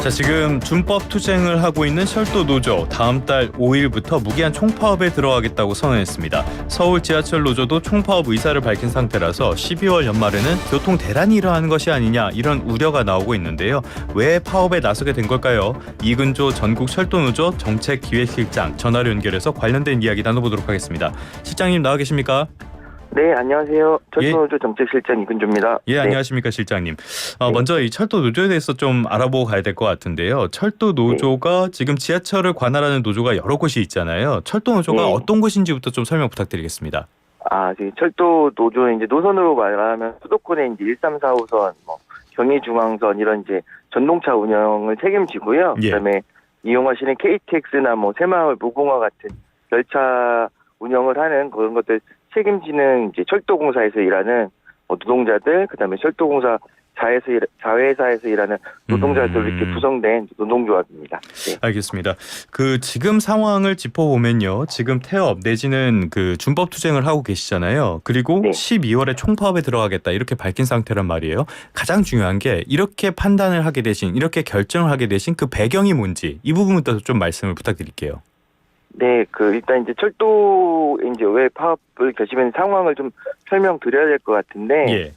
자, 지금 준법 투쟁을 하고 있는 철도 노조 다음 달 5일부터 무기한 총파업에 들어가겠다고 선언했습니다. 서울 지하철 노조도 총파업 의사를 밝힌 상태라서 12월 연말에는 교통 대란이 일어나는 것이 아니냐 이런 우려가 나오고 있는데요. 왜 파업에 나서게 된 걸까요? 이근조 전국 철도 노조 정책기획실장 전화로 연결해서 관련된 이야기 나눠보도록 하겠습니다. 실장님 나와 계십니까? 네, 안녕하세요. 철도노조 정책실장 이근조입니다. 예, 네. 안녕하십니까 실장님. 네. 먼저 이 철도 노조에 대해서 좀 알아보고 가야 될 것 같은데요. 철도 노조가 지금 지하철을 관할하는 노조가 여러 곳이 있잖아요. 철도 노조가 네. 어떤 곳인지부터 좀 설명 부탁드리겠습니다. 지금 철도 노조는 이제 노선으로 말하면 수도권의 이제 1, 3, 4호선, 경의중앙선 이런 이제 전동차 운영을 책임지고요. 예. 그다음에 이용하시는 KTX나 새마을 무궁화 같은 열차 운영을 하는 그런 것들 책임지는 이제 철도공사에서 일하는 노동자들, 그다음에 철도공사 자회사에서 일하는 노동자들 이렇게 구성된 노동조합입니다. 네. 알겠습니다. 그 지금 상황을 짚어보면요. 지금 태업 내지는 그 준법 투쟁을 하고 계시잖아요. 그리고 네. 12월에 총파업에 들어가겠다 이렇게 밝힌 상태란 말이에요. 가장 중요한 게 이렇게 판단을 하게 되신, 이렇게 결정을 하게 되신 그 배경이 뭔지 이 부분부터 좀 말씀을 부탁드릴게요. 네, 일단 이제 철도 이제 왜 파업을 결심한 상황을 좀 설명드려야 될 것 같은데, 예.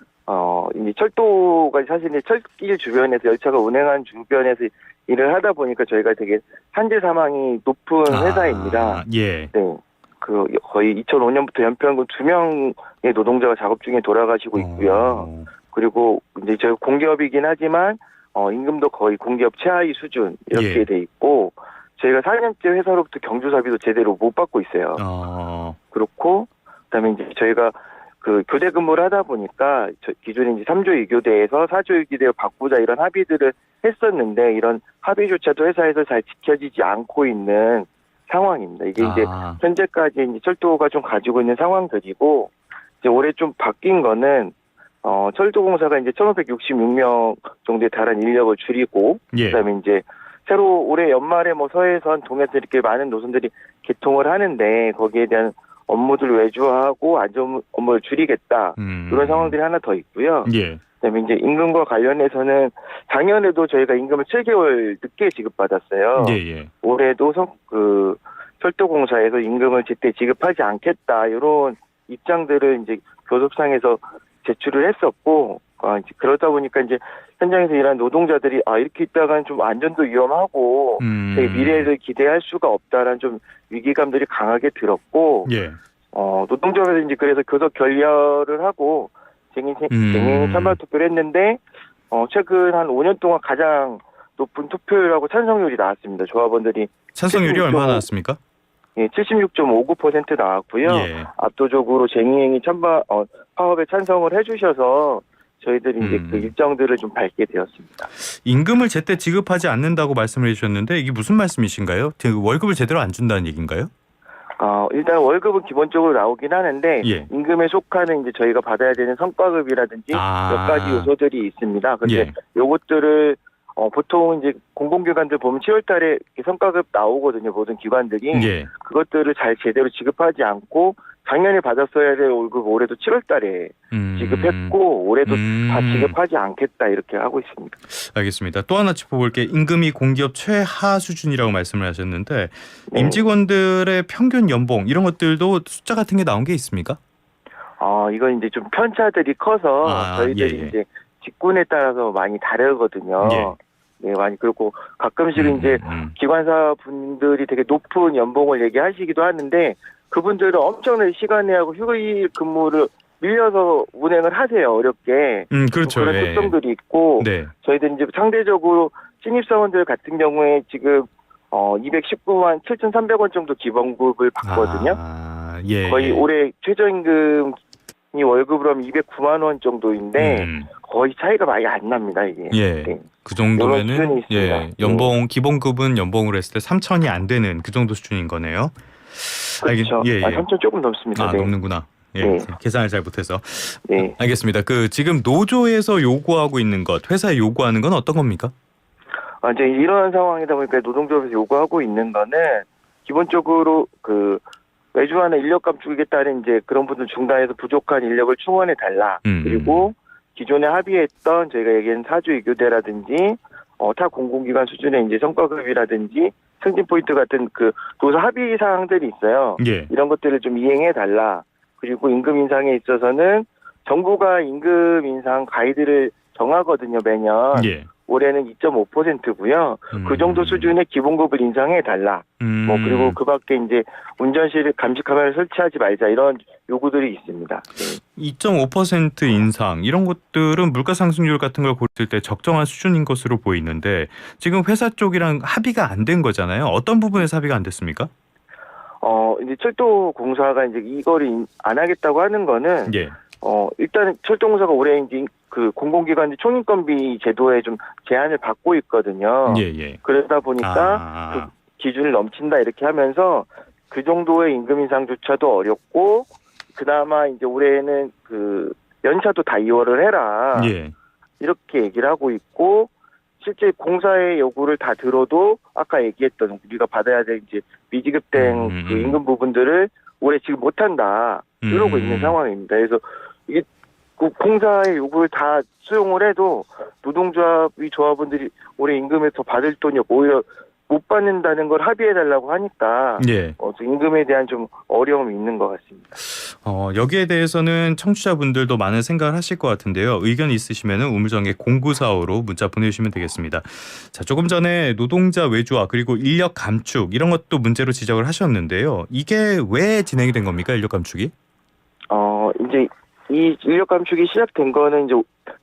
이제 철도가 사실 이제 철길 주변에서 열차가 운행한 주변에서 일을 하다 보니까 저희가 되게 한재 사망이 높은 회사입니다. 예. 네, 거의 2005년부터 연평균 2명의 노동자가 작업 중에 돌아가시고 있고요. 그리고 이제 저희 공기업이긴 하지만 임금도 거의 공기업 최하위 수준 이렇게 예. 돼 있고. 저희가 4년째 회사로부터 경조사비도 제대로 못 받고 있어요. 그렇고, 그다음에 이제 저희가 교대 근무를 하다 보니까 기존에 이제 3조 2교대에서 4조 2교대로 바꾸자 이런 합의들을 했었는데 이런 합의조차도 회사에서 잘 지켜지지 않고 있는 상황입니다. 이게 이제 현재까지 이제 철도가 좀 가지고 있는 상황들이고, 이제 올해 좀 바뀐 거는 철도공사가 이제 1,566명 정도에 달한 인력을 줄이고, 예. 그다음에 이제 새로 올해 연말에 서해선, 동해선 이렇게 많은 노선들이 개통을 하는데 거기에 대한 업무들 외주화하고 안전 업무를 줄이겠다. 이런 상황들이 하나 더 있고요. 예. 그다음에 이제 임금과 관련해서는 작년에도 저희가 임금을 7개월 늦게 지급받았어요. 예. 올해도 철도공사에서 임금을 제때 지급하지 않겠다. 이런 입장들을 이제 교섭상에서 제출을 했었고, 그러다 보니까 이제 현장에서 일하는 노동자들이 이렇게 있다가는 좀 안전도 위험하고 되게 미래를 기대할 수가 없다라는 좀 위기감들이 강하게 들었고, 예. 노동조합에서 이제 그래서 교섭 결렬을 하고 쟁의 찬반 투표를 했는데 최근 한 5년 동안 가장 높은 투표율하고 찬성률이 나왔습니다. 조합원들이 찬성률이 얼마나 나왔습니까? 예, 76.59% 나왔고요. 예. 압도적으로 쟁의행위 파업에 찬성을 해주셔서 저희들이 이제 그 일정들을 좀 밟게 되었습니다. 임금을 제때 지급하지 않는다고 말씀을 해주셨는데 이게 무슨 말씀이신가요? 월급을 제대로 안 준다는 얘기인가요? 일단 월급은 기본적으로 나오긴 하는데 예. 임금에 속하는 이제 저희가 받아야 되는 성과급이라든지 몇 가지 요소들이 있습니다. 근데 요것들을 보통 이제 공공기관들 보면 7월달에 성과급 나오거든요. 모든 기관들이. 예. 그것들을 잘 제대로 지급하지 않고 작년에 받았어야 될 월급 올해도 7월달에 지급했고 올해도 다 지급하지 않겠다 이렇게 하고 있습니다. 알겠습니다. 또 하나 짚어볼 게 임금이 공기업 최하 수준이라고 말씀을 하셨는데 네. 임직원들의 평균 연봉 이런 것들도 숫자 같은 게 나온 게 있습니까? 이건 이제 좀 편차들이 커서 저희들이 이제 직군에 따라서 많이 다르거든요. 예. 네, 많이 그렇고 가끔씩은 이제 기관사 분들이 되게 높은 연봉을 얘기하시기도 하는데 그분들은 엄청나게 시간내하고 휴일 근무를 밀려서 운행을 하세요. 어렵게. 그렇죠. 그런 특성들이 있고 네. 저희들은 이제 상대적으로 신입사원들 같은 경우에 지금 219만 7,300원 정도 기본급을 받거든요. 예. 거의 올해 최저임금 이 월급으로 하면 209만 원 정도인데 거의 차이가 많이 안 납니다 이게. 예. 네. 그 정도면은 연봉 기본급은 연봉으로 했을 때 3천이 안 되는 그 정도 수준인 거네요. 그렇죠. 예. 3천 조금 넘습니다. 네. 넘는구나. 예. 네. 계산을 잘 못해서. 네. 알겠습니다. 지금 노조에서 요구하고 있는 것, 회사에 요구하는 건 어떤 겁니까? 이제 이런 상황이다 보니까 노동조합에서 요구하고 있는 거는 기본적으로 외주화나 인력 감축이겠다는 이제 그런 분들 중단해서 부족한 인력을 충원해 달라. 그리고 기존에 합의했던 저희가 얘기한 4조 2교대라든지 타 공공기관 수준의 이제 성과급이라든지 승진 포인트 같은 그 노사 합의 사항들이 있어요. 예. 이런 것들을 좀 이행해 달라. 그리고 임금 인상에 있어서는 정부가 임금 인상 가이드를 정하거든요, 매년. 예. 올해는 2.5%고요. 그 정도 수준의 기본급을 인상해 달라. 뭐 그리고 그 밖에 이제 운전실 감시 카메라를 설치하지 말자 이런 요구들이 있습니다. 네. 2.5% 인상 이런 것들은 물가 상승률 같은 걸 고를 때 적정한 수준인 것으로 보이는데 지금 회사 쪽이랑 합의가 안 된 거잖아요. 어떤 부분에서 합의가 안 됐습니까? 이제 철도공사가 이제 이거를 안 하겠다고 하는 거는 예. 일단 철도공사가 올해 이제 그 공공기관 총인건비 제도에 좀 제한을 받고 있거든요. 예. 그러다 보니까 그 기준을 넘친다 이렇게 하면서 그 정도의 임금 인상조차도 어렵고 그나마 이제 올해는 그 연차도 다 2월을 해라. 예. 이렇게 얘기를 하고 있고 실제 공사의 요구를 다 들어도 아까 얘기했던 우리가 받아야 될 이제 미지급된 그 임금 부분들을 올해 지금 못한다. 이러고 있는 상황입니다. 그래서 이게 그 공사의 요구를 다 수용을 해도 노동조합이 조합원들이 올해 임금에 더 받을 돈이 오히려 못 받는다는 걸 합의해달라고 하니까 예. 임금에 대한 좀 어려움이 있는 것 같습니다. 여기에 대해서는 청취자분들도 많은 생각을 하실 것 같은데요. 의견 있으시면 우물정의 0945로 문자 보내주시면 되겠습니다. 자, 조금 전에 노동자 외주화 그리고 인력 감축 이런 것도 문제로 지적을 하셨는데요. 이게 왜 진행이 된 겁니까? 인력 감축이? 이제 이 인력 감축이 시작된 거는 이제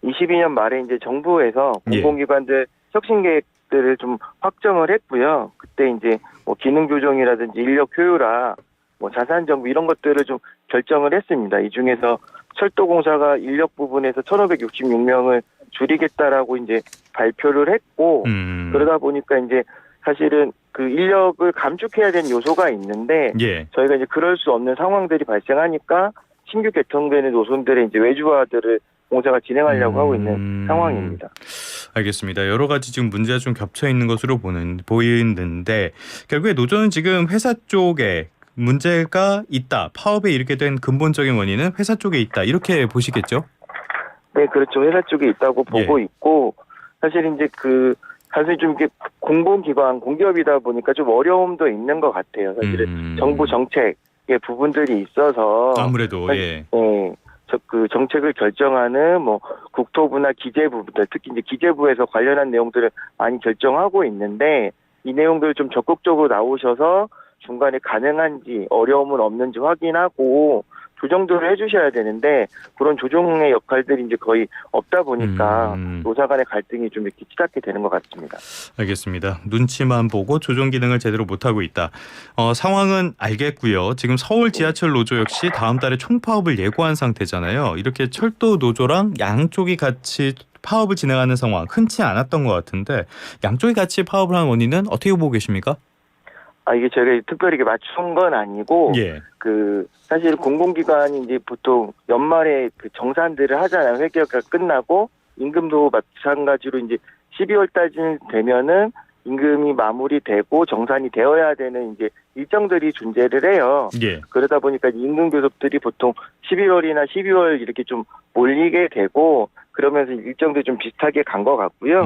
22년 말에 이제 정부에서 공공기관들 혁신 계획들을 좀 확정을 했고요. 그때 이제 뭐 기능 조정이라든지 인력 효율화, 뭐 자산 정비 이런 것들을 좀 결정을 했습니다. 이 중에서 철도공사가 인력 부분에서 1,566명을 줄이겠다라고 이제 발표를 했고 그러다 보니까 이제 사실은 그 인력을 감축해야 되는 요소가 있는데 저희가 이제 그럴 수 없는 상황들이 발생하니까 신규 개통되는 노선들의 이제 외주화들을 공사가 진행하려고 하고 있는 상황입니다. 알겠습니다. 여러 가지 지금 문제가 좀 겹쳐 있는 것으로 보이는데 결국에 노조는 지금 회사 쪽에 문제가 있다. 파업에 이르게 된 근본적인 원인은 회사 쪽에 있다. 이렇게 보시겠죠? 네, 그렇죠. 회사 쪽에 있다고 보고 있고 사실 이제 그 사실 좀 이게 공공기관 공기업이다 보니까 좀 어려움도 있는 것 같아요. 사실은 정부 정책의 부분들이 있어서 아무래도 그 정책을 결정하는 뭐 국토부나 기재부들 특히 이제 기재부에서 관련한 내용들을 많이 결정하고 있는데 이 내용들 좀 적극적으로 나오셔서 중간에 가능한지 어려움은 없는지 확인하고 조정들을 해주셔야 되는데 그런 조정의 역할들이 이제 거의 없다 보니까 노사 간의 갈등이 좀 이렇게 시작이 되는 것 같습니다. 알겠습니다. 눈치만 보고 조정 기능을 제대로 못하고 있다. 상황은 알겠고요. 지금 서울 지하철 노조 역시 다음 달에 총파업을 예고한 상태잖아요. 이렇게 철도 노조랑 양쪽이 같이 파업을 진행하는 상황 흔치 않았던 것 같은데 양쪽이 같이 파업을 한 원인은 어떻게 보고 계십니까? 이게 저희가 특별히 맞춘 건 아니고, 그, 사실 공공기관이 이제 보통 연말에 그 정산들을 하잖아요. 회계가 끝나고, 임금도 마찬가지로 이제 12월 달쯤 되면은 임금이 마무리되고 정산이 되어야 되는 이제 일정들이 존재를 해요. 그러다 보니까 임금 교섭들이 보통 11월이나 12월 이렇게 좀 몰리게 되고, 그러면서 일정들이 좀 비슷하게 간 것 같고요.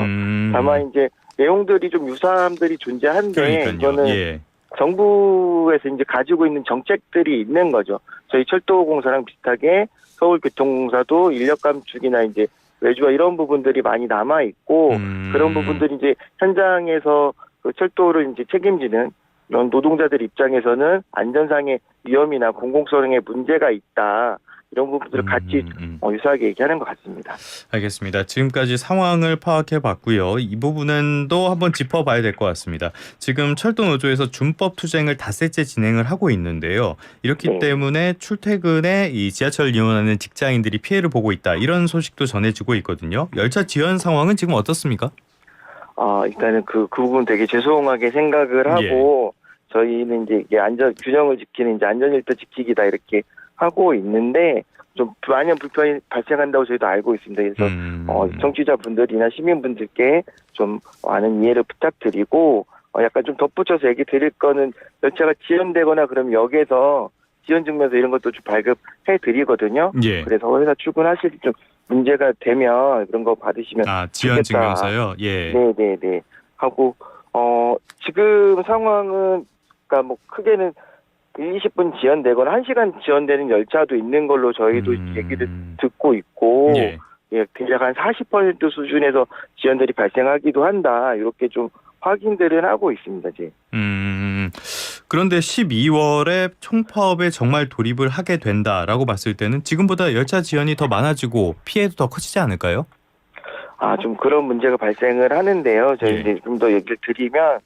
다만 이제 내용들이 좀 유사함들이 존재한데, 이거는 정부에서 이제 가지고 있는 정책들이 있는 거죠. 저희 철도공사랑 비슷하게 서울교통공사도 인력 감축이나 이제 외주화 이런 부분들이 많이 남아 있고 그런 부분들이 이제 현장에서 그 철도를 이제 책임지는 이런 노동자들 입장에서는 안전상의 위험이나 공공성에 문제가 있다. 이런 부분들을 같이 유사하게 얘기하는 것 같습니다. 알겠습니다. 지금까지 상황을 파악해봤고요. 이 부분은 또 한번 짚어봐야 될 것 같습니다. 지금 철도노조에서 준법 투쟁을 닷새째 진행을 하고 있는데요. 이렇기 때문에 출퇴근에 이 지하철 이용하는 직장인들이 피해를 보고 있다. 이런 소식도 전해지고 있거든요. 열차 지연 상황은 지금 어떻습니까? 일단은 그 부분 되게 죄송하게 생각을 하고 저희는 이제 이게 균형을 지키는 이제 안전일도 지키기다 이렇게 하고 있는데 좀 많은 불편이 발생한다고 저희도 알고 있습니다. 그래서 청취자분들이나 시민분들께 좀 많은 이해를 부탁드리고 약간 좀 덧붙여서 얘기 드릴 거는 열차가 지연되거나 그럼 역에서 지연 증명서 이런 것도 좀 발급해 드리거든요. 그래서 회사 출근하실 때 좀 문제가 되면 그런 거 받으시면 지연 좋겠다. 증명서요. 예. 네네네. 하고 지금 상황은 그러니까 뭐 크게는 20분 지연되거나 1시간 지연되는 열차도 있는 걸로 저희도 얘기를 듣고 있고 예. 대략 한 40% 수준에서 지연들이 발생하기도 한다. 이렇게 좀 확인들은 하고 있습니다. 이제. 그런데 12월에 총파업에 정말 돌입을 하게 된다라고 봤을 때는 지금보다 열차 지연이 더 많아지고 피해도 더 커지지 않을까요? 좀 그런 문제가 발생을 하는데요. 저희 이제 좀 더 얘기를 드리면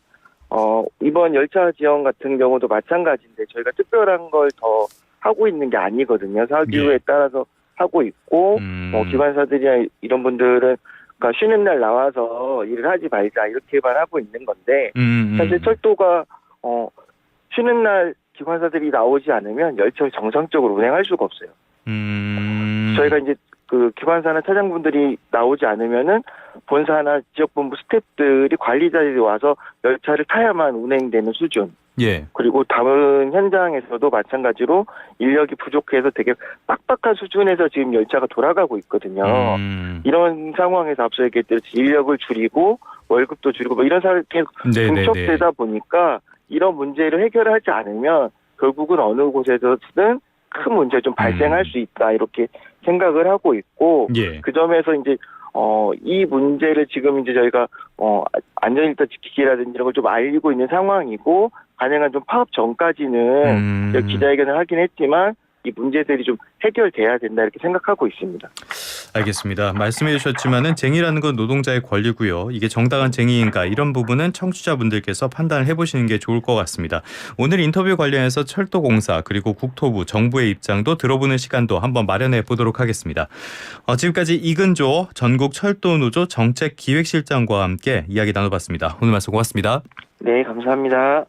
이번 열차 지연 같은 경우도 마찬가지인데 저희가 특별한 걸 더 하고 있는 게 아니거든요. 사규에 따라서 하고 있고 기관사들이나 이런 분들은 그러니까 쉬는 날 나와서 일을 하지 말자 이렇게만 하고 있는 건데 사실 철도가 쉬는 날 기관사들이 나오지 않으면 열차를 정상적으로 운행할 수가 없어요. 저희가 이제 그 기관사나 차장분들이 나오지 않으면은 본사나 지역본부 스태프들이 관리자들이 와서 열차를 타야만 운행되는 수준. 예. 그리고 다른 현장에서도 마찬가지로 인력이 부족해서 되게 빡빡한 수준에서 지금 열차가 돌아가고 있거든요. 이런 상황에서 앞서 얘기했듯이 인력을 줄이고 월급도 줄이고 뭐 이런 상황이 중첩되다 보니까 이런 문제를 해결하지 않으면 결국은 어느 곳에서든 큰 문제 좀 발생할 수 있다 이렇게 생각을 하고 있고 그 점에서 이제 이 문제를 지금 이제 저희가 안전일도 지키기라든지 이런 걸 좀 알리고 있는 상황이고 가능한 좀 파업 전까지는 기자회견을 하긴 했지만 이 문제들이 좀 해결돼야 된다 이렇게 생각하고 있습니다. 알겠습니다. 말씀해 주셨지만은 쟁의라는 건 노동자의 권리고요. 이게 정당한 쟁의인가 이런 부분은 청취자분들께서 판단을 해보시는 게 좋을 것 같습니다. 오늘 인터뷰 관련해서 철도공사 그리고 국토부 정부의 입장도 들어보는 시간도 한번 마련해 보도록 하겠습니다. 지금까지 이근조 전국철도노조 정책기획실장과 함께 이야기 나눠봤습니다. 오늘 말씀 고맙습니다. 네, 감사합니다.